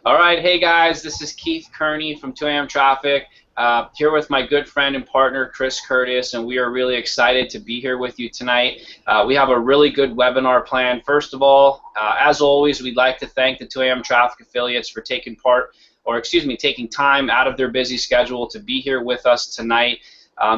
All right, hey guys, this is Keith Kearney from 2AM Traffic, here with my good friend and partner Chris Curtis, and we are really excited to be here with you tonight. We have a really good webinar planned. First of all, as always, we'd like to thank the 2AM Traffic affiliates for taking taking time out of their busy schedule to be here with us tonight.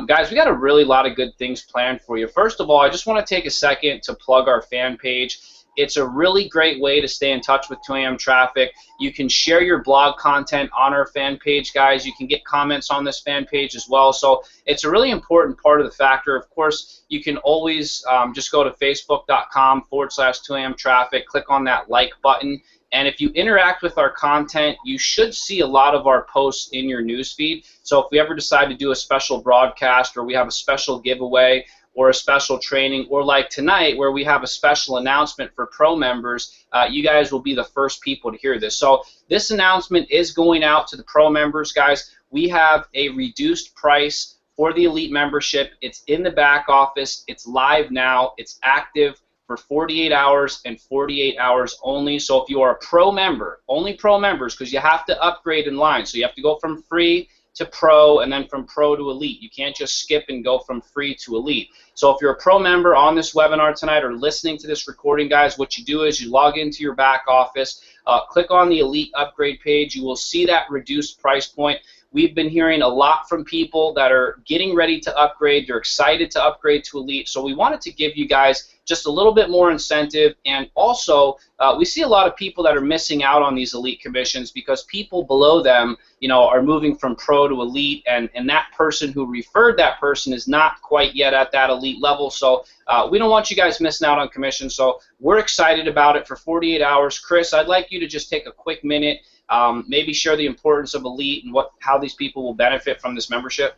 Guys, we got a really lot of good things planned for you. First of all, I just want to take a second to plug our fan page. It's a really great way to stay in touch with 2AM Traffic. You can share your blog content on our fan page, guys. You can get comments on this fan page as well. So it's a really important part of the factor. Of course, you can always just go to facebook.com/2AM Traffic, click on that like button. And if you interact with our content, you should see a lot of our posts in your newsfeed. So if we ever decide to do a special broadcast, or we have a special giveaway, or a special training, or like tonight where we have a special announcement for pro members, you guys will be the first people to hear this. So this announcement is going out to the pro members, guys. We have a reduced price for the Elite membership. It's in the back office. It's live now. It's active for 48 hours and 48 hours only. So if you are a pro member, only pro members, because you have to upgrade in line. So you have to go from free to pro, and then from pro to elite. You can't just skip and go from free to elite. So if you're a pro member on this webinar tonight or listening to this recording, guys, what you do is you log into your back office, click on the elite upgrade page. You will see that reduced price point. We've been hearing a lot from people that are getting ready to upgrade. They're excited to upgrade to elite. So we wanted to give you guys just a little bit more incentive, and also we see a lot of people that are missing out on these elite commissions because people below them, you know, are moving from pro to elite, and that person who referred that person is not quite yet at that elite level. So we don't want you guys missing out on commission. So we're excited about it for 48 hours. Chris, I'd like you to just take a quick minute, maybe share the importance of elite and how these people will benefit from this membership.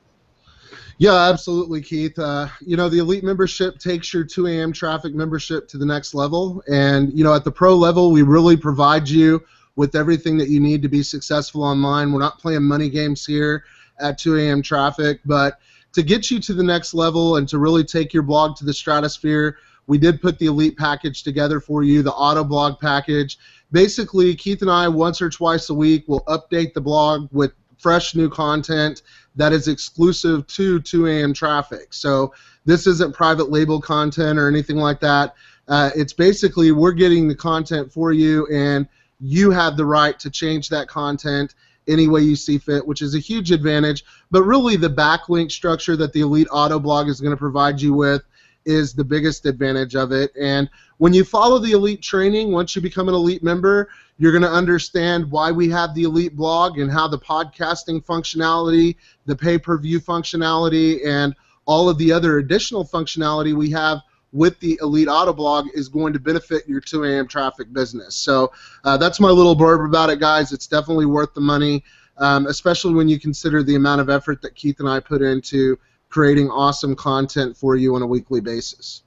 Yeah, absolutely, Keith. You know, the Elite membership takes your 2AM Traffic membership to the next level. And, you know, at the pro level, we really provide you with everything that you need to be successful online. We're not playing money games here at 2AM Traffic. But to get you to the next level and to really take your blog to the stratosphere, we did put the Elite package together for you, the auto blog package. Basically, Keith and I, once or twice a week, will update the blog with fresh new content that is exclusive to 2AM Traffic. So this isn't private label content or anything like that. It's basically we're getting the content for you, and you have the right to change that content any way you see fit, which is a huge advantage. But really the backlink structure that the Elite Auto Blog is going to provide you with is the biggest advantage of it. And when you follow the Elite training, once you become an Elite member, you're going to understand why we have the Elite blog and how the podcasting functionality, the pay-per-view functionality, and all of the other additional functionality we have with the Elite Auto Blog is going to benefit your 2AM Traffic business. So that's my little blurb about it, guys. It's definitely worth the money, especially when you consider the amount of effort that Keith and I put into creating awesome content for you on a weekly basis.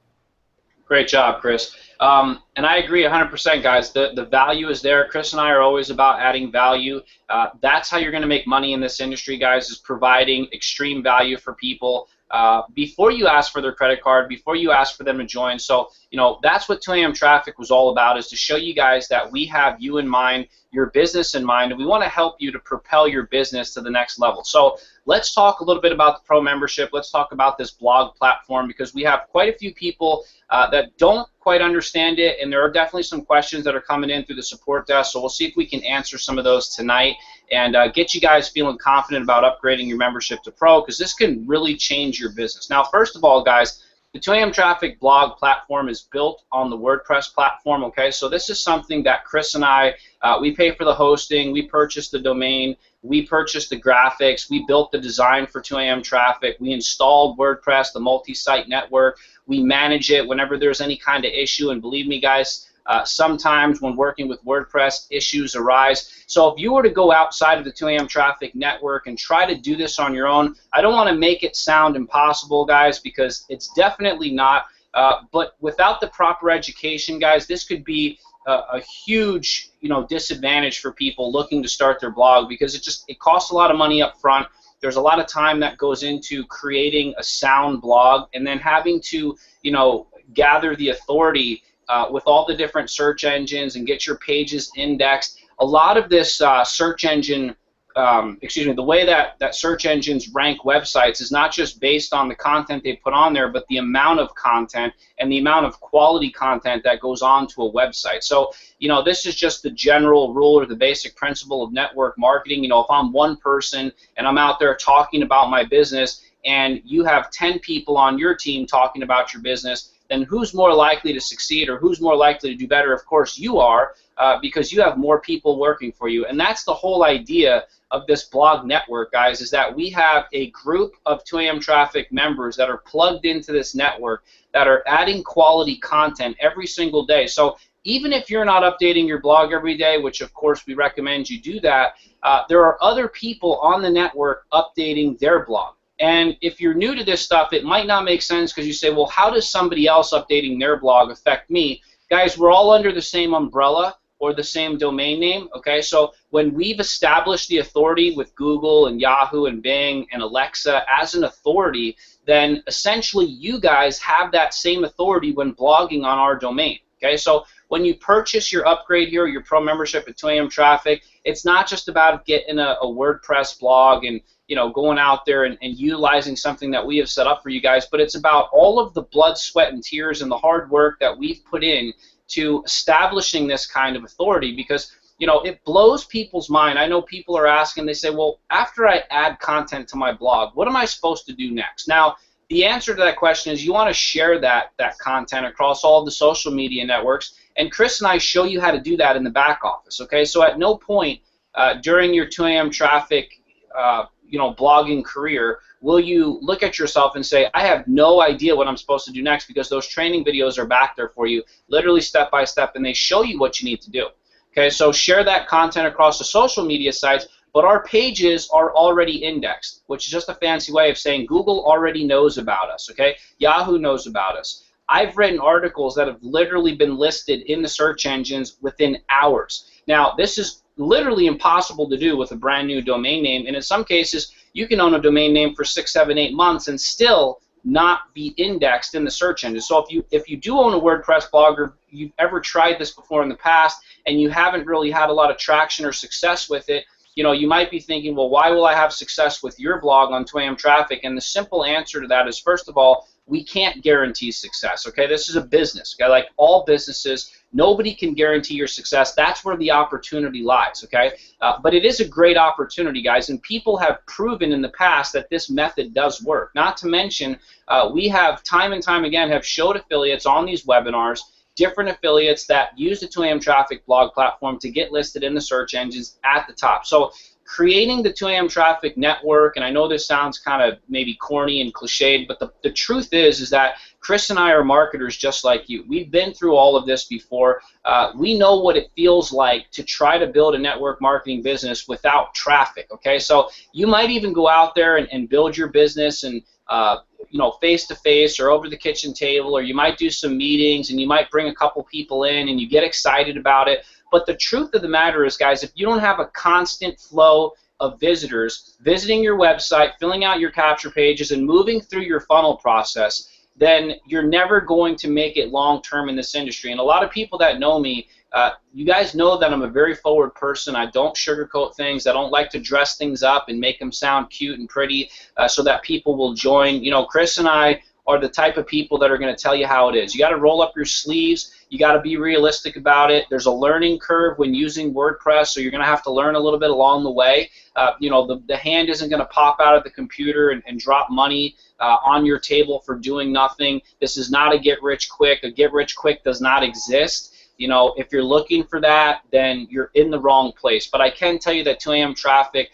Great job, Chris. And I agree 100%, guys. The value is there. Chris and I are always about adding value. That's how you're going to make money in this industry, guys, is providing extreme value for people before you ask for their credit card, before you ask for them to join. So, you know, that's what 2AM Traffic was all about, is to show you guys that we have you in mind, your business in mind, and we want to help you to propel your business to the next level. So let's talk a little bit about the pro membership. Let's talk about this blog platform, because we have quite a few people that don't quite understand it, and there are definitely some questions that are coming in through the support desk. So we'll see if we can answer some of those tonight and get you guys feeling confident about upgrading your membership to pro, because this can really change your business. Now, first of all, guys, the 2AM Traffic blog platform is built on the WordPress platform, okay? So this is something that Chris and I, we pay for the hosting, we purchased the domain, we purchased the graphics, we built the design for 2AM Traffic, we installed WordPress, the multi-site network, we manage it whenever there's any kind of issue, and believe me, guys, sometimes when working with WordPress, issues arise. So if you were to go outside of the 2AM Traffic network and try to do this on your own, I don't want to make it sound impossible, guys, because it's definitely not. But without the proper education, guys, this could be a huge, disadvantage for people looking to start their blog, because it costs a lot of money up front. There's a lot of time that goes into creating a sound blog, and then having to, gather the authority with all the different search engines and get your pages indexed. a lot of this search engine, the way that search engines rank websites is not just based on the content they put on there, but the amount of content and the amount of quality content that goes on to a website. So, this is just the general rule or the basic principle of network marketing. If I'm one person and I'm out there talking about my business and you have 10 people on your team talking about your business, then who's more likely to succeed or who's more likely to do better? Of course you are, because you have more people working for you. And that's the whole idea of this blog network, guys, is that we have a group of 2AM Traffic members that are plugged into this network that are adding quality content every single day. So even if you're not updating your blog every day, which of course we recommend you do that, there are other people on the network updating their blog. And if you're new to this stuff, it might not make sense because you say, well, how does somebody else updating their blog affect me? Guys, we're all under the same umbrella or the same domain name, okay? So when we've established the authority with Google and Yahoo and Bing and Alexa as an authority, then essentially you guys have that same authority when blogging on our domain, okay? So when you purchase your upgrade here, your pro membership at 2AM Traffic, it's not just about getting a WordPress blog and going out there and utilizing something that we have set up for you guys, but it's about all of the blood, sweat, and tears and the hard work that we've put in to establishing this kind of authority, because it blows people's mind. I know people are asking, they say, well, after I add content to my blog, what am I supposed to do next? Now, the answer to that question is you want to share that content across all the social media networks, and Chris and I show you how to do that in the back office, okay? So at no point during your 2AM Traffic blogging career will you look at yourself and say, I have no idea what I'm supposed to do next, because those training videos are back there for you, literally step by step, and they show you what you need to do. Okay, so share that content across the social media sites, but our pages are already indexed, which is just a fancy way of saying Google already knows about us, okay? Yahoo knows about us. I've written articles that have literally been listed in the search engines within hours. Now, this is literally impossible to do with a brand new domain name, and in some cases you can own a domain name for 6, 7, 8 months and still not be indexed in the search engine. So if you do own a WordPress blog, or you've ever tried this before in the past and you haven't really had a lot of traction or success with it, you might be thinking, well, why will I have success with your blog on 2AM Traffic? And the simple answer to that is, first of all, we can't guarantee success, okay? This is a business, okay? Like all businesses, nobody can guarantee your success. That's where the opportunity lies, okay? But it is a great opportunity, guys, and people have proven in the past that this method does work. Not to mention, we have time and time again have showed affiliates on these webinars, different affiliates that use the 2AM Traffic blog platform to get listed in the search engines at the top. So creating the 2AM Traffic network, and I know this sounds kind of maybe corny and cliched, but the truth is that Chris and I are marketers just like you. We've been through all of this before. We know what it feels like to try to build a network marketing business without traffic, okay? So you might even go out there and build your business and face-to-face or over the kitchen table, or you might do some meetings and you might bring a couple people in and you get excited about it. But the truth of the matter is, guys, if you don't have a constant flow of visitors visiting your website, filling out your capture pages, and moving through your funnel process, then you're never going to make it long-term in this industry. And a lot of people that know me, you guys know that I'm a very forward person. I don't sugarcoat things. I don't like to dress things up and make them sound cute and pretty so that people will join. Chris and I are the type of people that are going to tell you how it is. You got to roll up your sleeves. You got to be realistic about it. There's a learning curve when using WordPress, so you're going to have to learn a little bit along the way. The hand isn't going to pop out of the computer and drop money on your table for doing nothing. This is not a get-rich-quick. A get-rich-quick does not exist. If you're looking for that, then you're in the wrong place. But I can tell you that 2AM Traffic,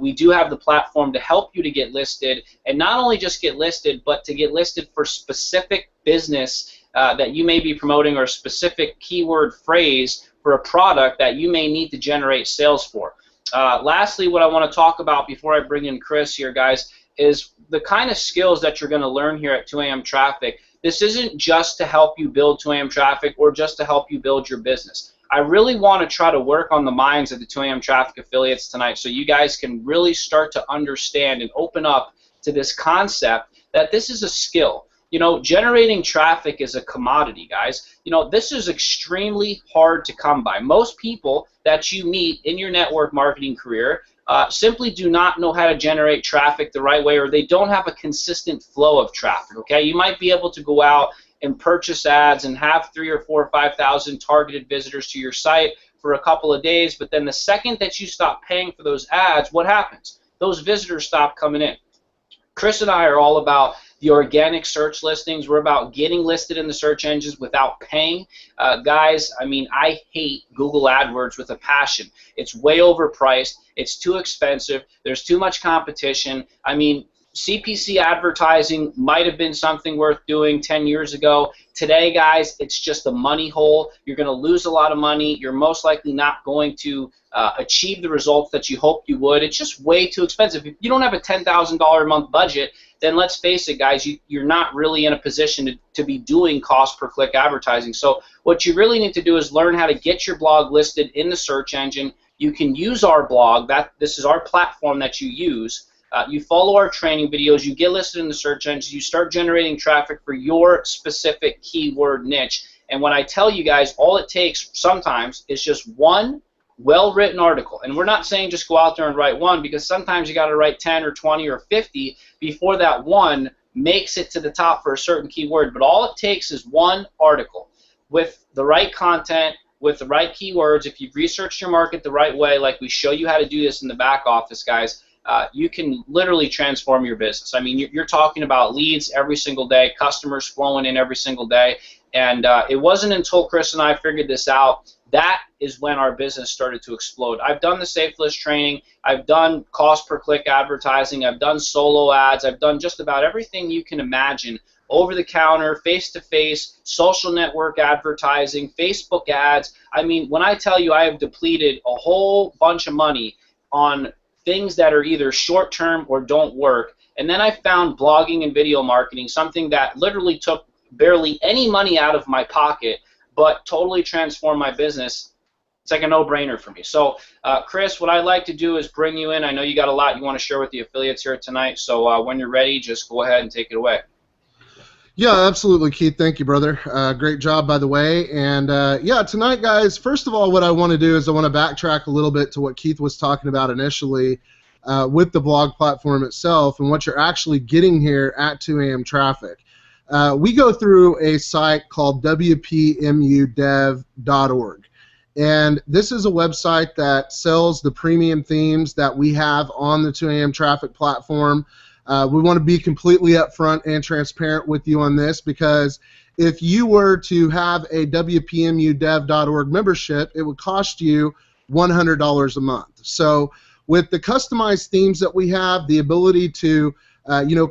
we do have the platform to help you to get listed, and not only just get listed, but to get listed for specific business that you may be promoting, or a specific keyword phrase for a product that you may need to generate sales for. Lastly, what I want to talk about before I bring in Chris here, guys, is the kind of skills that you're going to learn here at 2AM Traffic. This isn't just to help you build 2AM Traffic or just to help you build your business. I really want to try to work on the minds of the 2AM Traffic affiliates tonight so you guys can really start to understand and open up to this concept that this is a skill. Generating traffic is a commodity, guys. This is extremely hard to come by. Most people that you meet in your network marketing career simply do not know how to generate traffic the right way, or they don't have a consistent flow of traffic, okay? You might be able to go out and purchase ads and have 3,000 or 4,000 or 5,000 targeted visitors to your site for a couple of days, but then the second that you stop paying for those ads, what happens? Those visitors stop coming in. Chris and I are all about the organic search listings. We're about getting listed in the search engines without paying. Guys, I hate Google AdWords with a passion. It's way overpriced. It's too expensive. There's too much competition. CPC advertising might have been something worth doing 10 years ago. Today, guys, it's just a money hole. You're going to lose a lot of money. You're most likely not going to achieve the results that you hoped you would. It's just way too expensive. If you don't have a $10,000 a month budget, then let's face it, guys, you're not really in a position to be doing cost per click advertising. So what you really need to do is learn how to get your blog listed in the search engine. You can use our blog. This is our platform that you use. You follow our training videos, you get listed in the search engines, you start generating traffic for your specific keyword niche. And when I tell you guys, all it takes sometimes is just one well-written article. And we're not saying just go out there and write one, because sometimes you got to write 10 or 20 or 50 before that one makes it to the top for a certain keyword. But all it takes is one article with the right content, with the right keywords. If you've researched your market the right way, like we show you how to do this in the back office, guys, you can literally transform your business. You're talking about leads every single day, customers flowing in every single day, and it wasn't until Chris and I figured this out that is when our business started to explode. I've done the safe list training, I've done cost per click advertising, I've done solo ads, I've done just about everything you can imagine, over the counter, face-to-face, social network advertising, Facebook ads. When I tell you I have depleted a whole bunch of money on things that are either short-term or don't work, and then I found blogging and video marketing, something that literally took barely any money out of my pocket, but totally transformed my business. It's like a no-brainer for me. So, Chris, what I'd like to do is bring you in. I know you got a lot you want to share with the affiliates here tonight, so when you're ready, just go ahead and take it away. Yeah, absolutely, Keith. Thank you, brother. Great job, by the way. And yeah, tonight, guys, first of all, what I want to do is I want to backtrack a little bit to what Keith was talking about initially with the blog platform itself and what you're actually getting here at 2 AM Traffic. We go through a site called wpmudev.org. And this is a website that sells the premium themes that we have on the 2 AM Traffic platform. We want to be completely upfront and transparent with you on this, because if you were to have a wpmudev.org membership, it would cost you $100 a month. So with the customized themes that we have, the ability to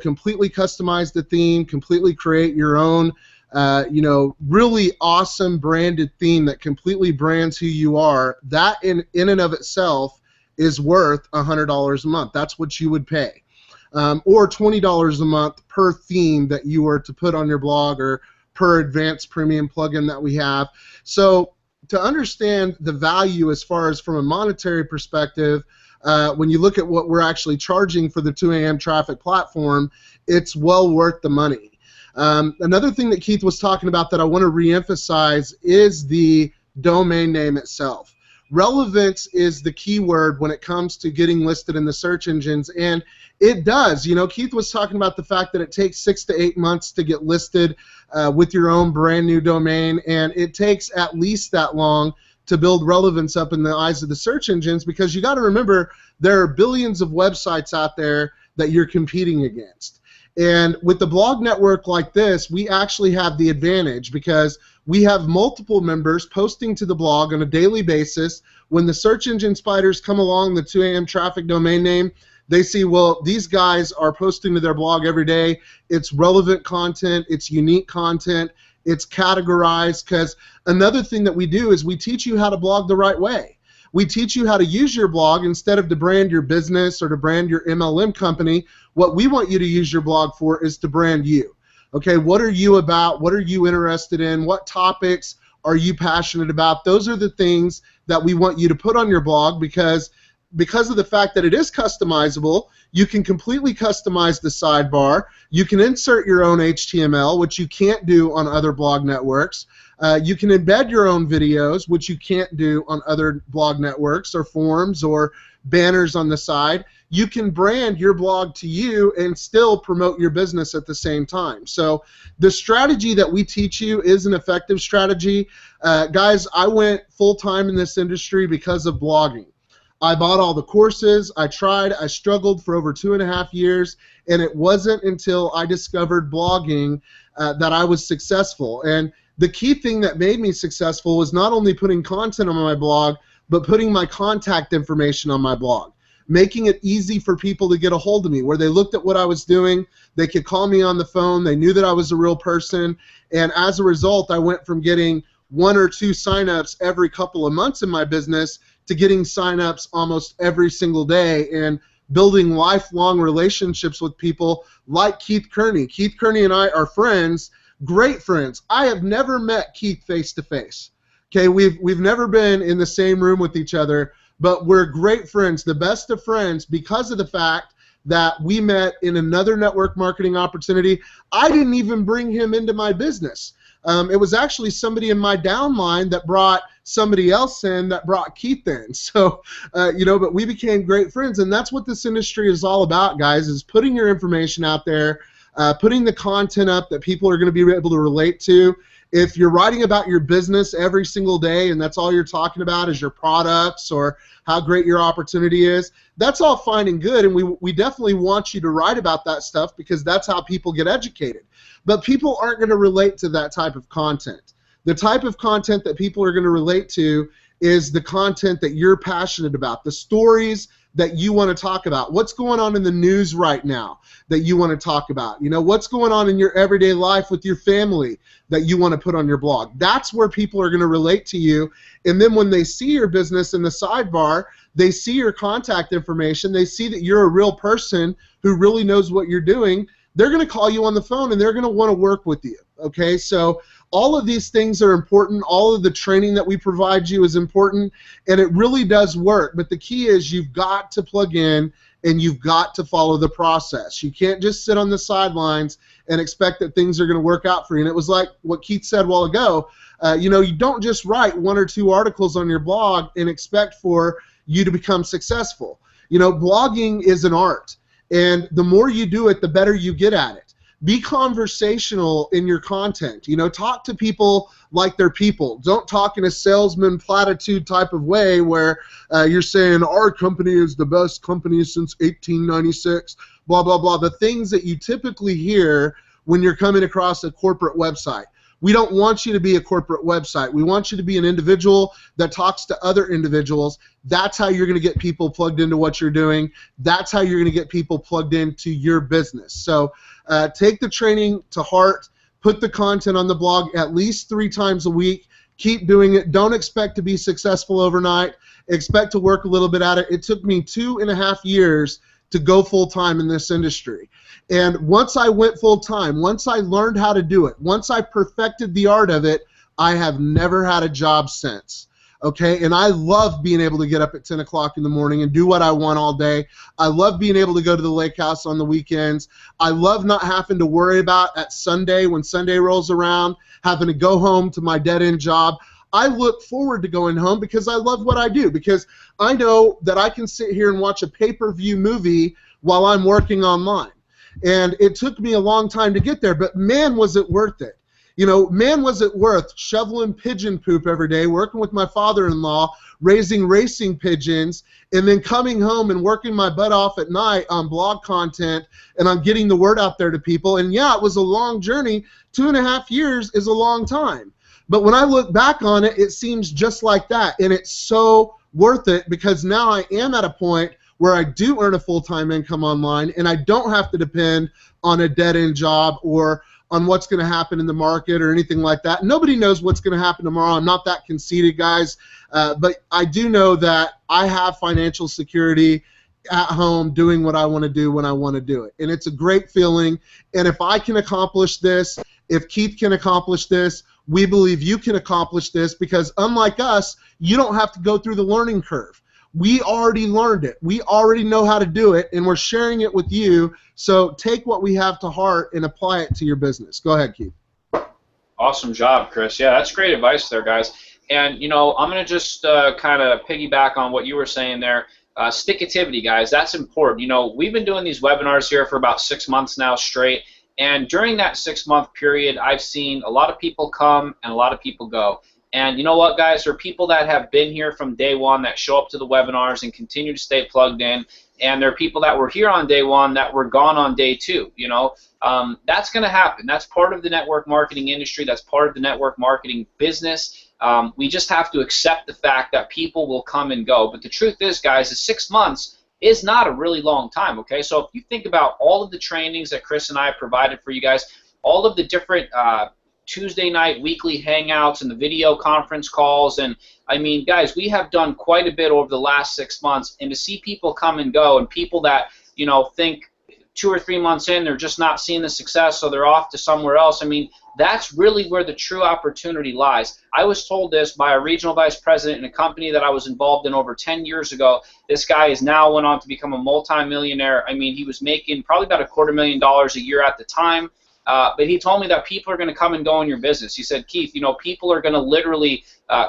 completely customize the theme, completely create your own really awesome branded theme that completely brands who you are, that in and of itself is worth $100 a month. That's what you would pay. Or $20 a month per theme that you were to put on your blog, or per advanced premium plugin that we have. So to understand the value as far as from a monetary perspective, when you look at what we're actually charging for the 2 AM Traffic platform, it's well worth the money. Another thing that Keith was talking about that I want to reemphasize is the domain name itself. Relevance is the key word when it comes to getting listed in the search engines, and it does. Keith was talking about the fact that it takes 6 to 8 months to get listed with your own brand new domain, and it takes at least that long to build relevance up in the eyes of the search engines, because you got to remember there are billions of websites out there that you're competing against. And with the blog network like this, we actually have the advantage because we have multiple members posting to the blog on a daily basis. When the search engine spiders come along the 2 AM Traffic domain name, they see, well, these guys are posting to their blog every day. It's relevant content. It's unique content. It's categorized, because another thing that we do is we teach you how to blog the right way. We teach you how to use your blog instead of to brand your business or to brand your MLM company. What we want you to use your blog for is to brand you. Okay, what are you about? What are you interested in? What topics are you passionate about? Those are the things that we want you to put on your blog, because because of the fact that it is customizable, you can completely customize the sidebar. You can insert your own HTML, which you can't do on other blog networks. You can embed your own videos, which you can't do on other blog networks or forums or banners on the side. You can brand your blog to you and still promote your business at the same time. So the strategy that we teach you is an effective strategy. Guys, I went full-time in this industry because of blogging. I bought all the courses, I tried, I struggled for over 2.5 years, and it wasn't until I discovered blogging that I was successful. And the key thing that made me successful was not only putting content on my blog, but putting my contact information on my blog, making it easy for people to get a hold of me, where they looked at what I was doing, they could call me on the phone, they knew that I was a real person, and as a result, I went from getting 1 or 2 signups every couple of months in my business to getting signups almost every single day and building lifelong relationships with people like Keith Kearney. Keith Kearney and I are friends, great friends. I have never met Keith face to face. Okay, we've never been in the same room with each other, but we're great friends, the best of friends, because of the fact that we met in another network marketing opportunity. I didn't even bring him into my business. It was actually somebody in my downline that brought somebody else in that brought Keith in. So, but we became great friends, and that's what this industry is all about, guys, is putting your information out there, putting the content up that people are going to be able to relate to. If you're writing about your business every single day and that's all you're talking about is your products or how great your opportunity is, that's all fine and good, and we definitely want you to write about that stuff because that's how people get educated. But people aren't going to relate to that type of content. The type of content that people are going to relate to is the content that you're passionate about, the stories that you want to talk about. What's going on in the news right now that you want to talk about? What's going on in your everyday life with your family that you want to put on your blog? That's where people are going to relate to you. And then when they see your business in the sidebar, they see your contact information, they see that you're a real person who really knows what you're doing, they're going to call you on the phone and they're going to want to work with you. Okay, so all of these things are important. All of the training that we provide you is important, and it really does work. But the key is you've got to plug in and you've got to follow the process. You can't just sit on the sidelines and expect that things are going to work out for you. And it was like what Keith said a while ago. You don't just write 1 or 2 articles on your blog and expect for you to become successful. Blogging is an art, and the more you do it, the better you get at it. Be conversational in your content. Talk to people like they're people. Don't talk in a salesman platitude type of way where you're saying our company is the best company since 1896, blah, blah, blah. The things that you typically hear when you're coming across a corporate website. We don't want you to be a corporate website. We want you to be an individual that talks to other individuals. That's how you're going to get people plugged into what you're doing. That's how you're going to get people plugged into your business. So take the training to heart. Put the content on the blog at least 3 times a week. Keep doing it. Don't expect to be successful overnight. Expect to work a little bit at it. It took me 2.5 years to go full-time in this industry. And once I went full-time, once I learned how to do it, once I perfected the art of it, I have never had a job since. Okay, and I love being able to get up at 10 o'clock in the morning and do what I want all day. I love being able to go to the lake house on the weekends. I love not having to worry about at Sunday, when Sunday rolls around, having to go home to my dead-end job. I look forward to going home because I love what I do, because I know that I can sit here and watch a pay-per-view movie while I'm working online. And it took me a long time to get there, but man, was it worth it. Man, was it worth shoveling pigeon poop every day, working with my father-in-law, raising racing pigeons, and then coming home and working my butt off at night on blog content and on getting the word out there to people. And yeah, it was a long journey. 2.5 years is a long time. But when I look back on it, it seems just like that. And it's so worth it because now I am at a point where I do earn a full-time income online and I don't have to depend on a dead-end job or on what's going to happen in the market or anything like that. Nobody knows what's going to happen tomorrow. I'm not that conceited, guys. But I do know that I have financial security at home doing what I want to do when I want to do it. And it's a great feeling. And if I can accomplish this, if Keith can accomplish this, we believe you can accomplish this because unlike us, you don't have to go through the learning curve. We already learned it. We already know how to do it, and we're sharing it with you. So take what we have to heart and apply it to your business. Go ahead, Keith. Awesome job, Chris. Yeah, that's great advice there, guys. And, I'm going to just kind of piggyback on what you were saying there. Stick-tivity, guys, that's important. We've been doing these webinars here for about 6 months now straight, and during that 6-month period, I've seen a lot of people come and a lot of people go. And you know what, guys? There are people that have been here from day one that show up to the webinars and continue to stay plugged in, and there are people that were here on day one that were gone on day two. That's going to happen. That's part of the network marketing industry. That's part of the network marketing business. We just have to accept the fact that people will come and go. But the truth is, guys, is 6 months is not a really long time, okay? So if you think about all of the trainings that Chris and I provided for you guys, all of the different Tuesday night weekly hangouts and the video conference calls, and I mean, guys, we have done quite a bit over the last 6 months, and to see people come and go, and people that think 2 or 3 months in they're just not seeing the success, so they're off to somewhere else. I mean, that's really where the true opportunity lies. I was told this by a regional vice president in a company that I was involved in over 10 years ago. This guy is now went on to become a multi-millionaire. I mean, he was making probably about $250,000 a year at the time. But he told me that people are going to come and go in your business. He said, Keith, people are going to literally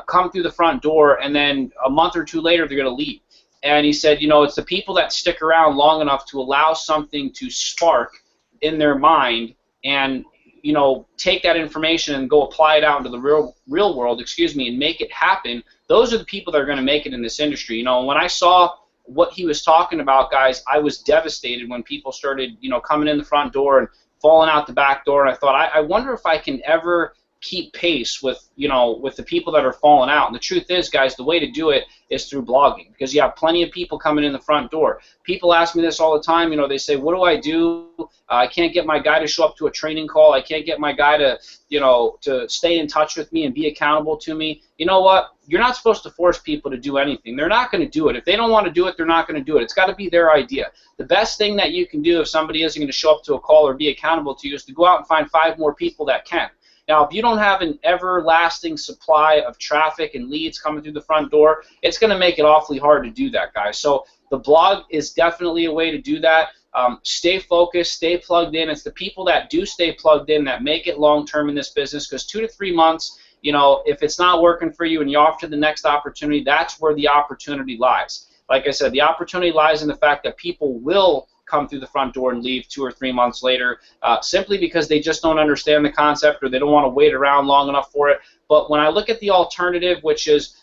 come through the front door, and then a month or two later they're going to leave. And he said, it's the people that stick around long enough to allow something to spark in their mind and, take that information and go apply it out into the real world, and make it happen. Those are the people that are going to make it in this industry. When I saw what he was talking about, guys, I was devastated when people started, coming in the front door and falling out the back door, and I thought, I wonder if I can ever keep pace with the people that are falling out. And the truth is, guys, the way to do it is through blogging, because you have plenty of people coming in the front door. People ask me this all the time. They say, what do I do? I can't get my guy to show up to a training call. I can't get my guy to to stay in touch with me and be accountable to me. You know what? You're not supposed to force people to do anything. They're not going to do it. If they don't want to do it, they're not going to do it. It's got to be their idea. The best thing that you can do if somebody isn't going to show up to a call or be accountable to you is to go out and find 5 more people that can. Now, if you don't have an everlasting supply of traffic and leads coming through the front door, it's going to make it awfully hard to do that, guys. So the blog is definitely a way to do that. Stay focused, stay plugged in. It's the people that do stay plugged in that make it long-term in this business, because 2 to 3 months, if it's not working for you and you're off to the next opportunity, that's where the opportunity lies. Like I said, the opportunity lies in the fact that people will come through the front door and leave 2 or 3 months later, simply because they just don't understand the concept or they don't want to wait around long enough for it. But when I look at the alternative, which is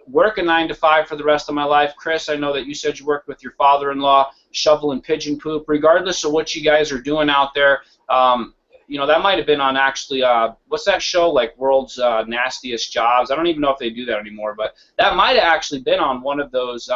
work a 9 to 5 for the rest of my life, Chris, I know that you said you worked with your father-in-law, shoveling pigeon poop. Regardless of what you guys are doing out there, that might have been on actually, what's that show, like World's Nastiest Jobs? I don't even know if they do that anymore, but that might have actually been on one of those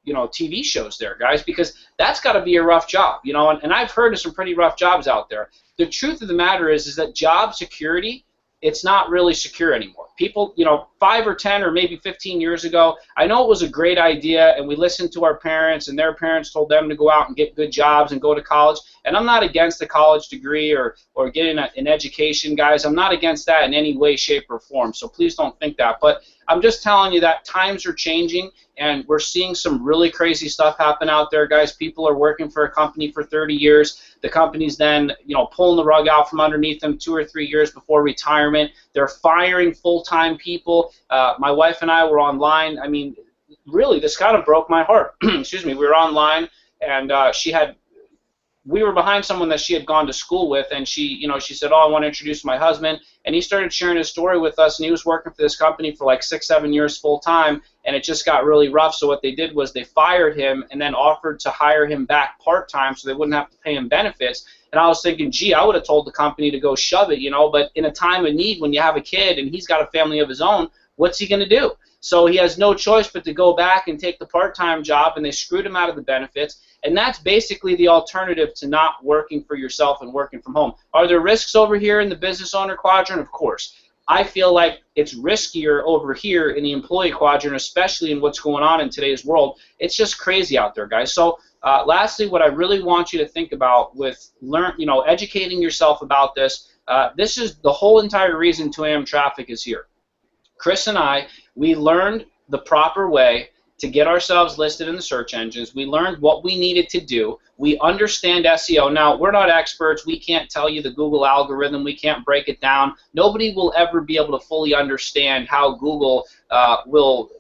TV shows there, guys, because that's got to be a rough job, and I've heard of some pretty rough jobs out there. The truth of the matter is that job security, it's not really secure anymore. People, 5 or 10 or maybe 15 years ago, I know it was a great idea, and we listened to our parents, and their parents told them to go out and get good jobs and go to college. And I'm not against a college degree or getting an education, guys. I'm not against that in any way, shape, or form, so please don't think that. But I'm just telling you that times are changing, and we're seeing some really crazy stuff happen out there, guys. People are working for a company for 30 years. The company's then, pulling the rug out from underneath them 2 or 3 years before retirement. They're firing full-time people. My wife and I were online. I mean, really, this kind of broke my heart. Excuse me. We were online, and we were behind someone that she had gone to school with, and she said, oh, I want to introduce my husband, and he started sharing his story with us, and he was working for this company for like 6, 7 years full time, and it just got really rough. So what they did was they fired him and then offered to hire him back part time so they wouldn't have to pay him benefits. And I was thinking, gee, I would have told the company to go shove it, but in a time of need, when you have a kid and he's got a family of his own, what's he going to do? So he has no choice but to go back and take the part-time job, and they screwed him out of the benefits. And that's basically the alternative to not working for yourself and working from home. Are there risks over here in the business owner quadrant? Of course. I feel like it's riskier over here in the employee quadrant, especially in what's going on in today's world. It's just crazy out there, guys. So lastly, what I really want you to think about with educating yourself about this, this is the whole entire reason 2AM Traffic is here. Chris and I, we learned the proper way to get ourselves listed in the search engines. We learned what we needed to do. We understand SEO. Now, we're not experts. We can't tell you the Google algorithm. We can't break it down. Nobody will ever be able to fully understand how Google will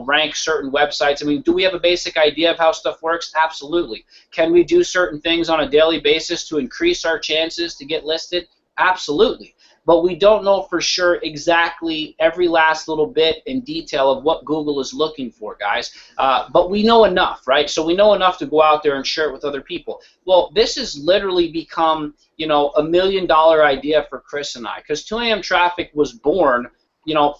rank certain websites. I mean, do we have a basic idea of how stuff works? Absolutely. Can we do certain things on a daily basis to increase our chances to get listed? Absolutely. But we don't know for sure exactly every last little bit in detail of what Google is looking for, guys. But we know enough, right? So we know enough to go out there and share it with other people. Well, this has literally become, $1 million idea for Chris and I, because 2 a.m. traffic was born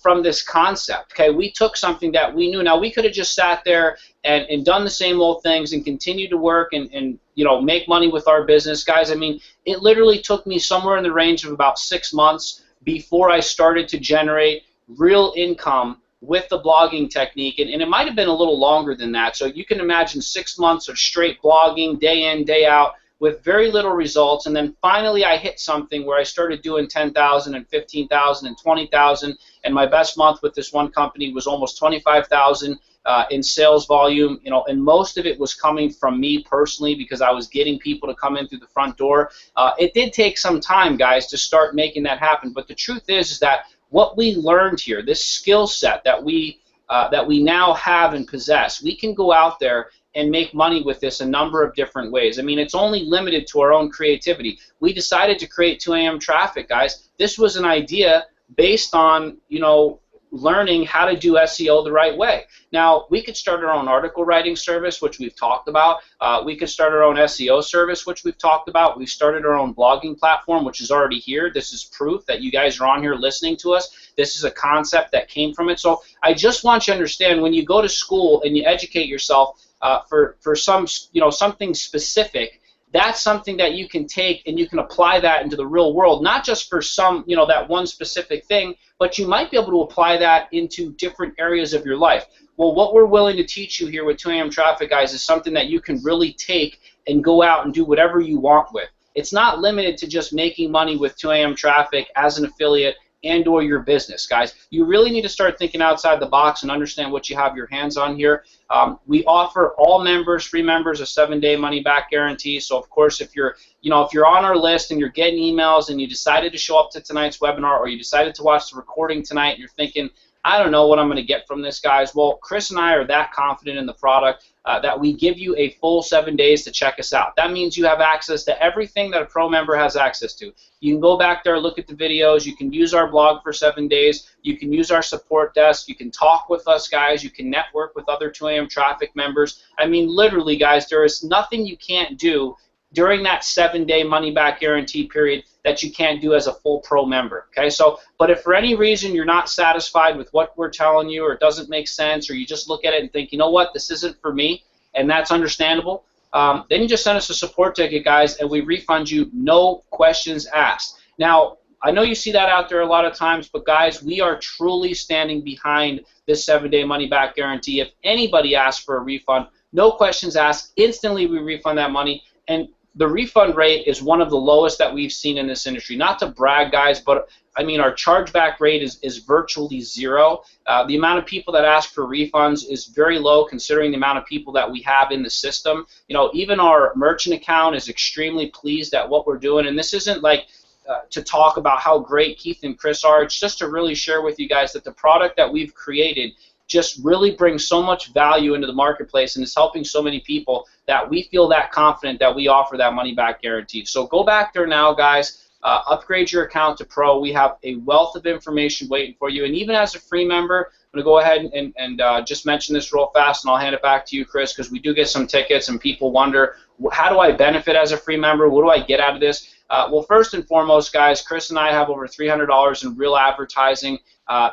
from this concept. Okay, we took something that we knew. Now, we could have just sat there and done the same old things and continued to work and make money with our business, guys. I mean, it literally took me somewhere in the range of about 6 months before I started to generate real income with the blogging technique, and it might have been a little longer than that. So you can imagine 6 months of straight blogging, day in, day out, with very little results, and then finally I hit something where I started doing 10,000 and 15,000 and 20,000, and my best month with this one company was almost 25,000 in sales volume, and most of it was coming from me personally because I was getting people to come in through the front door. It did take some time, guys, to start making that happen, but the truth is that what we learned here, this skill set that we now have and possess, we can go out there and make money with this a number of different ways. I mean, it's only limited to our own creativity. We decided to create 2 a.m. traffic, guys. This was an idea based on, learning how to do SEO the right way. Now, we could start our own article writing service, which we've talked about. We could start our own SEO service, which we've talked about. We've started our own blogging platform, which is already here. This is proof that you guys are on here listening to us. This is a concept that came from it. So I just want you to understand, when you go to school and you educate yourself for some, something specific, that's something that you can take and you can apply that into the real world, not just for some, that one specific thing, but you might be able to apply that into different areas of your life. Well, what we're willing to teach you here with 2 a.m. traffic, guys, is something that you can really take and go out and do whatever you want with. It's not limited to just making money with 2 a.m. traffic as an affiliate and or your business, guys. You really need to start thinking outside the box and understand what you have your hands on here. We offer all members, free members, a 7-day money-back guarantee. So, of course, if you're on our list and you're getting emails and you decided to show up to tonight's webinar, or you decided to watch the recording tonight and you're thinking, I don't know what I'm going to get from this, guys. Well, Chris and I are that confident in the product that we give you a full 7 days to check us out. That means you have access to everything that a pro member has access to. You can go back there, look at the videos. You can use our blog for 7 days. You can use our support desk. You can talk with us, guys. You can network with other 2 a.m. traffic members. I mean, literally, guys, there is nothing you can't do during that 7-day money-back guarantee period that you can't do as a full pro member. Okay, so, but if for any reason you're not satisfied with what we're telling you, or it doesn't make sense, or you just look at it and think, you know what, this isn't for me, and that's understandable, then you just send us a support ticket, guys, and we refund you, no questions asked. Now, I know you see that out there a lot of times, but guys, we are truly standing behind this 7-day money-back guarantee. If anybody asks for a refund, no questions asked, instantly we refund that money, and the refund rate is one of the lowest that we've seen in this industry. Not to brag, guys, but I mean, our chargeback rate is virtually zero. The amount of people that ask for refunds is very low considering the amount of people that we have in the system. Even our merchant account is extremely pleased at what we're doing, and this isn't like to talk about how great Keith and Chris are. It's just to really share with you guys that the product that we've created just really brings so much value into the marketplace and is helping so many people that we feel that confident that we offer that money-back guarantee. So go back there now, guys. Upgrade your account to Pro. We have a wealth of information waiting for you. And even as a free member, I'm going to go ahead and just mention this real fast, and I'll hand it back to you, Chris, because we do get some tickets, and people wonder, how do I benefit as a free member? What do I get out of this? Well, first and foremost, guys, Chris and I have over $300 in real advertising.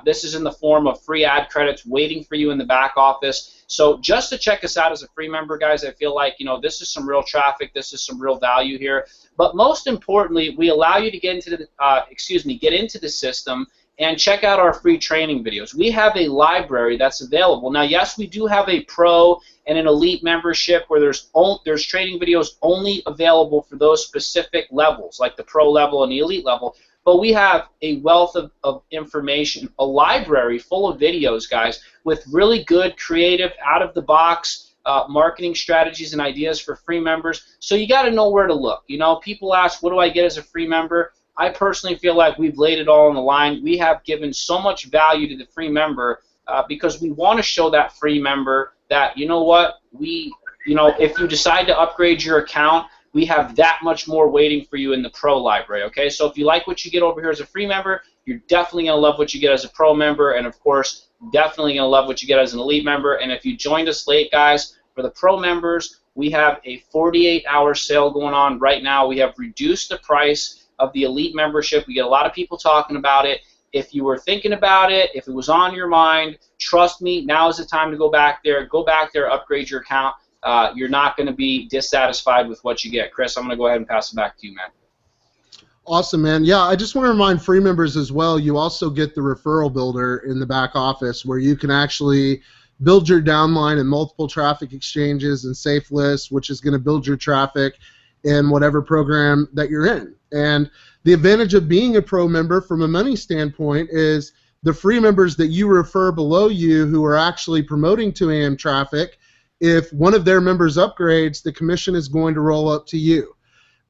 This is in the form of free ad credits waiting for you in the back office. So just to check us out as a free member, guys, I feel like, this is some real traffic. This is some real value here. But most importantly, we allow you to get into the, get into the system and check out our free training videos. We have a library that's available. Now, yes, we do have a pro and an elite membership where there's training videos only available for those specific levels, like the pro level and the elite level. but we have a wealth of information, a library full of videos, guys, with really good, creative, out-of-the-box marketing strategies and ideas for free members. So you got to know where to look. You know, people ask, what do I get as a free member? I personally feel like we've laid it all on the line. We have given so much value to the free member because we want to show that free member that, you know what, if you decide to upgrade your account, we have that much more waiting for you in the pro library, okay? So if you like what you get over here as a free member, you're definitely going to love what you get as a pro member, and of course, definitely going to love what you get as an elite member. And if you joined us late, guys, for the pro members, we have a 48-hour sale going on right now. We have reduced the price of the elite membership. We get a lot of people talking about it. If you were thinking about it, if it was on your mind, trust me, now is the time to go back there. Go back there, upgrade your account. You're not going to be dissatisfied with what you get. Chris, I'm going to go ahead and pass it back to you, man. Awesome, man. Yeah, I just want to remind free members as well, you also get the referral builder in the back office where you can actually build your downline in multiple traffic exchanges and safe lists, which is going to build your traffic in whatever program that you're in. And the advantage of being a pro member from a money standpoint is the free members that you refer below you who are actually promoting 2AM traffic, if one of their members upgrades, the commission is going to roll up to you.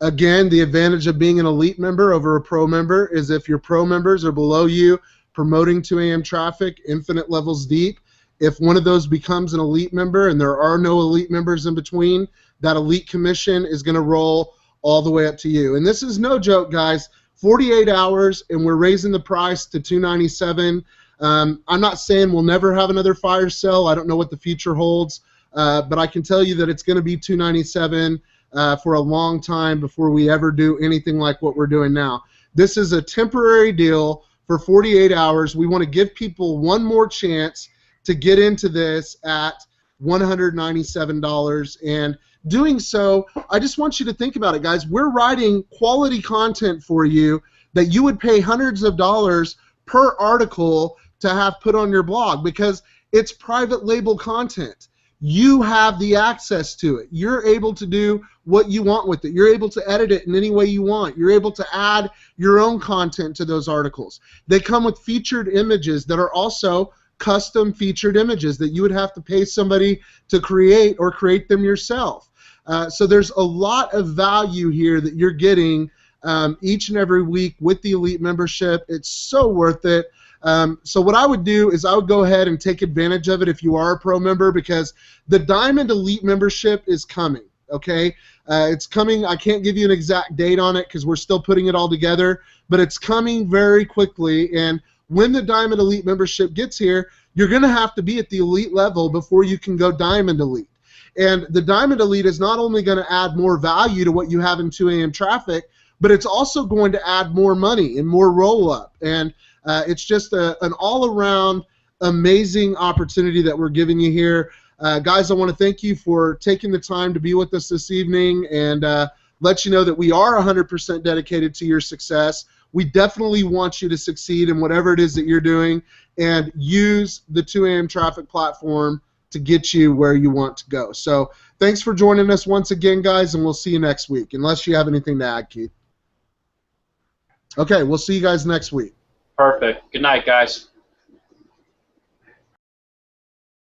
Again, the advantage of being an elite member over a pro member is if your pro members are below you promoting 2AM traffic infinite levels deep, if one of those becomes an elite member and there are no elite members in between, that elite commission is going to roll all the way up to you. And this is no joke, guys. 48 hours and we're raising the price to $297. I'm not saying we'll never have another fire sale. I don't know what the future holds, but I can tell you that it's going to be $297 for a long time before we ever do anything like what we're doing now. This is a temporary deal for 48 hours. We want to give people one more chance to get into this at $197. And doing so, I just want you to think about it, guys. We're writing quality content for you that you would pay hundreds of dollars per article to have put on your blog because it's private label content. You have the access to it. You're able to do what you want with it. You're able to edit it in any way you want. You're able to add your own content to those articles. They come with featured images that are also custom featured images that you would have to pay somebody to create or create them yourself. So there's a lot of value here that you're getting each and every week with the elite membership. It's so worth it. So what I would do is I would go ahead and take advantage of it if you are a pro member because the Diamond Elite membership is coming, okay? It's coming. I can't give you an exact date on it because we're still putting it all together, but it's coming very quickly. And when the Diamond Elite membership gets here, you're going to have to be at the elite level before you can go Diamond Elite. And the Diamond Elite is not only going to add more value to what you have in 2AM traffic, but it's also going to add more money and more roll-up. And it's just an all-around amazing opportunity that we're giving you here. Guys, I want to thank you for taking the time to be with us this evening and let you know that we are 100% dedicated to your success. We definitely want you to succeed in whatever it is that you're doing and use the 2AM traffic platform to get you where you want to go. So thanks for joining us once again, guys, and we'll see you next week, unless you have anything to add, Keith. Okay, we'll see you guys next week. Perfect. Good night, guys.